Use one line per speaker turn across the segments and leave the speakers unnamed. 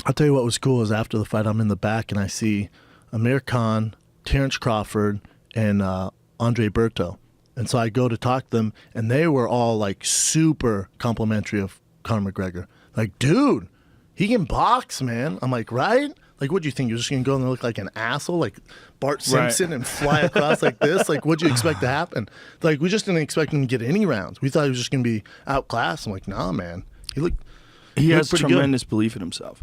I'll tell you what was cool is after the fight, I'm in the back and I see Amir Khan, Terrence Crawford, and Andre Berto. And so I go to talk to them, and they were all like super complimentary of Conor McGregor. Like, dude, he can box, man. I'm like, right? Like, what do you think? You're just going to go and look like an asshole, like Bart Simpson, and fly across like this? Like, what'd you expect to happen? Like, we just didn't expect him to get any rounds. We thought he was just going to be outclassed. I'm like, nah, man.
He has tremendous belief in himself.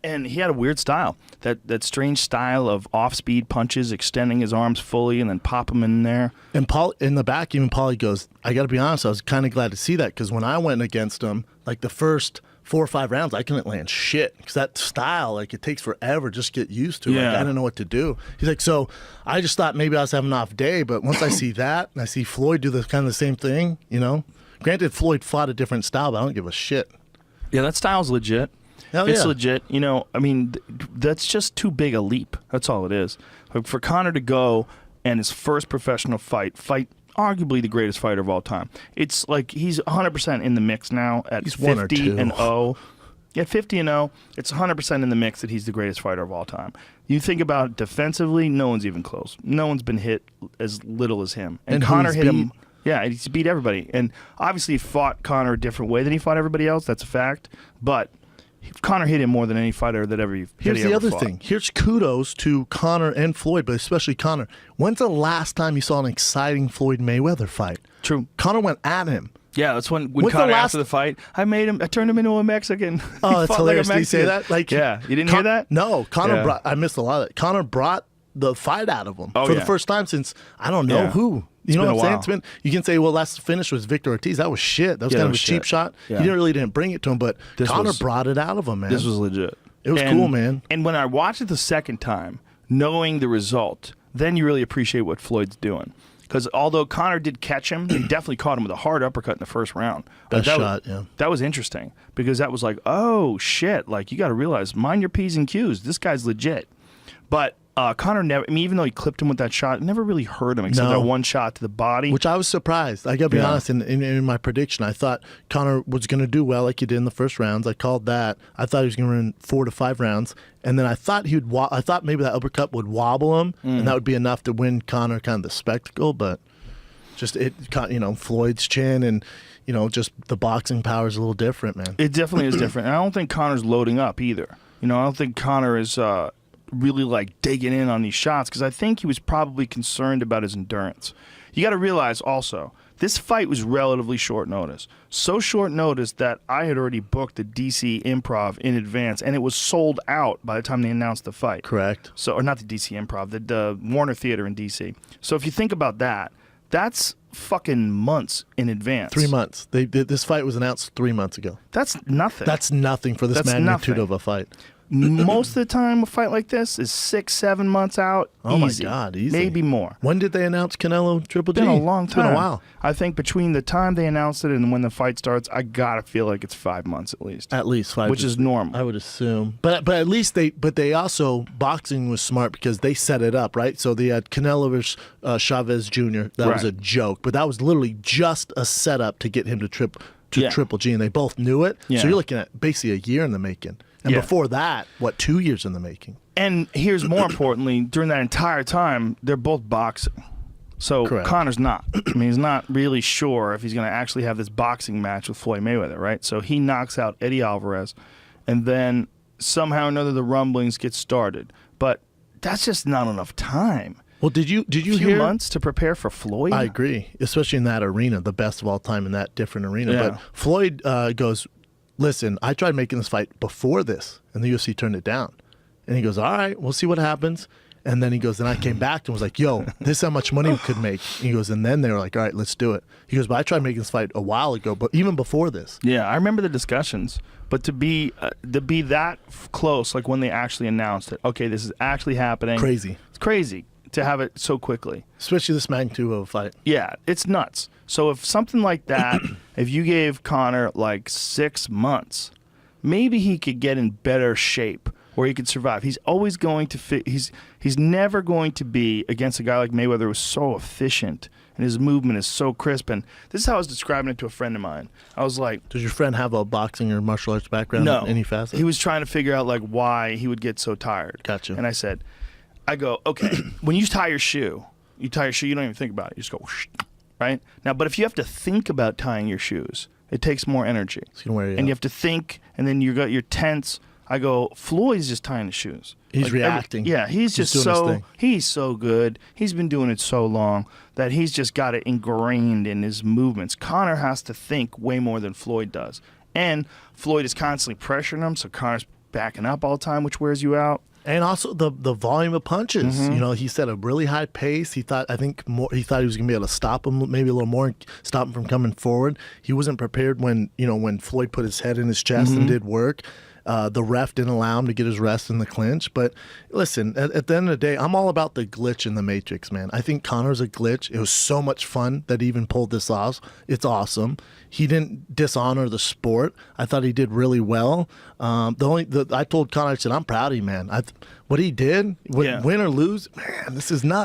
And he had a weird style. That strange style of off-speed punches, extending his arms fully and then pop them in there.
And Paul, in the back, even Paulie goes, I got to be honest, I was kind of glad to see that because when I went against him, like the first 4 or 5 rounds, I couldn't land shit because that style, like it takes forever just to get used to.
Yeah.
Like, I didn't know what to do. He's like, so I just thought maybe I was having an off day, but once I see that and I see Floyd do the kind of the same thing, you know, granted Floyd fought a different style, but I don't give a shit.
Yeah, that style's legit.
Hell
it's
yeah.
legit. You know, I mean, that's just too big a leap. That's all it is. For Conor to go and his first professional fight arguably the greatest fighter of all time. It's like he's 100% in the mix now at 50-0. Yeah, 50-0. It's 100% in the mix that he's the greatest fighter of all time. You think about it defensively, no one's even close. No one's been hit as little as him. And Conor hit him. Yeah, he's beat everybody. And obviously he fought Conor a different way than he fought everybody else. That's a fact. But Conor hit him more than any fighter that ever fought.
Here's the other thing. Here's kudos to Conor and Floyd, but especially Conor. When's the last time you saw an exciting Floyd Mayweather fight?
True.
Conor went at him.
Yeah, that's when Conor after the fight, I turned him into a Mexican.
Oh, that's hilarious. Did you say that? Like,
yeah, you didn't hear that?
No, Conor I missed a lot of that. Conor brought the fight out of him for the first time since I don't know who. You know what I'm saying? You can say, well, last finish was Victor Ortiz. That was shit. That was kind of a cheap shot. Yeah. He didn't bring it to him, but Conor brought it out of him, man.
This was legit.
It was cool, man.
And when I watched it the second time, knowing the result, then you really appreciate what Floyd's doing. Because although Conor did catch him, he definitely caught him with a hard uppercut in the first round.
Best shot, yeah.
That was interesting because that was like, oh, shit. Like, you got to realize, mind your P's and Q's. This guy's legit. But Conor never, I mean, even though he clipped him with that shot, it never really hurt him except that one shot to the body.
Which I was surprised. I got to be honest, in my prediction, I thought Conor was going to do well like he did in the first rounds. I called that. I thought he was going to run 4 to 5 rounds. And then I thought I thought maybe that uppercut would wobble him, and that would be enough to win Conor kind of the spectacle. But just Floyd's chin and just the boxing power is a little different, man.
It definitely is different. And I don't think Conor's loading up either. I don't think Conor is really like digging in on these shots because I think he was probably concerned about his endurance. You got to realize also, this fight was relatively short notice. So short notice that I had already booked the DC Improv in advance, and it was sold out by the time they announced the fight.
Correct.
So, or not the DC Improv, the Warner Theater in DC. So if you think about that, that's fucking months in advance.
3 months. This fight was announced 3 months ago.
That's nothing.
That's nothing for this magnitude of a fight.
Most of the time, a fight like this is 6-7 months out.
Oh
easy.
My God, easy.
Maybe more.
When did they announce Canelo Triple G?
It's been a long time.
It's been a while.
I think between the time they announced it and when the fight starts, I gotta feel like it's 5 months at least.
At least 5,
which is normal.
I would assume. But at least they also boxing was smart because they set it up right. So they had Canelo versus Chavez Jr. That was a joke, but that was literally just a setup to get him to Triple G, and they both knew it.
Yeah.
So you're looking at basically a year in the making. And before that, 2 years in the making?
And here's more importantly, during that entire time, they're both boxing. So
Correct.
Conor's not. I mean, he's not really sure if he's going to actually have this boxing match with Floyd Mayweather, right? So he knocks out Eddie Alvarez, and then somehow or another the rumblings get started. But that's just not enough time.
Well, did you
hear? Few months to prepare for Floyd?
I agree, especially in that arena, the best of all time in that different arena.
Yeah.
But Floyd goes, listen, I tried making this fight before this, and the UFC turned it down. And he goes, all right, we'll see what happens. And then he goes, then I came back and was like, yo, this is how much money we could make. And he goes, and then they were like, all right, let's do it. He goes, but I tried making this fight a while ago, but even before this.
Yeah, I remember the discussions. But to be that close, like when they actually announced it, okay, this is actually happening.
Crazy.
It's crazy to have it so quickly.
Especially this magnitude of a fight.
Yeah, it's nuts. So if something like that, if you gave Conor like 6 months, maybe he could get in better shape where he could survive. He's always going to he's never going to be against a guy like Mayweather who's so efficient and his movement is so crisp. And this is how I was describing it to a friend of mine. I was like,
does your friend have a boxing or martial arts background
no,
in any facet?
He was trying to figure out like why he would get so tired.
Gotcha.
And I said, okay, when you tie your shoe, you don't even think about it. You just go, whoosh, right? Now, but if you have to think about tying your shoes, it takes more energy.
It's gonna wear you
and
out.
you have to think, and then you're tense. I go, Floyd's just tying his shoes.
He's reacting.
He's just
doing his thing.
he's so good. He's been doing it so long that he's just got it ingrained in his movements. Conor has to think way more than Floyd does. And Floyd is constantly pressuring him, so Conor's backing up all the time, which wears you out.
And also the volume of punches.
Mm-hmm.
You know, he set a really high pace. He thought he thought he was gonna be able to stop him maybe a little more, stop him from coming forward. He wasn't prepared when Floyd put his head in his chest
Mm-hmm.
and did work. The ref didn't allow him to get his rest in the clinch. But listen, at the end of the day, I'm all about the glitch in the Matrix, man. I think Conor's a glitch. It was so much fun that he even pulled this off. It's awesome. He didn't dishonor the sport. I thought he did really well. I told Conor, I said, I'm proud of you, man. What he did, win or lose, man, this is not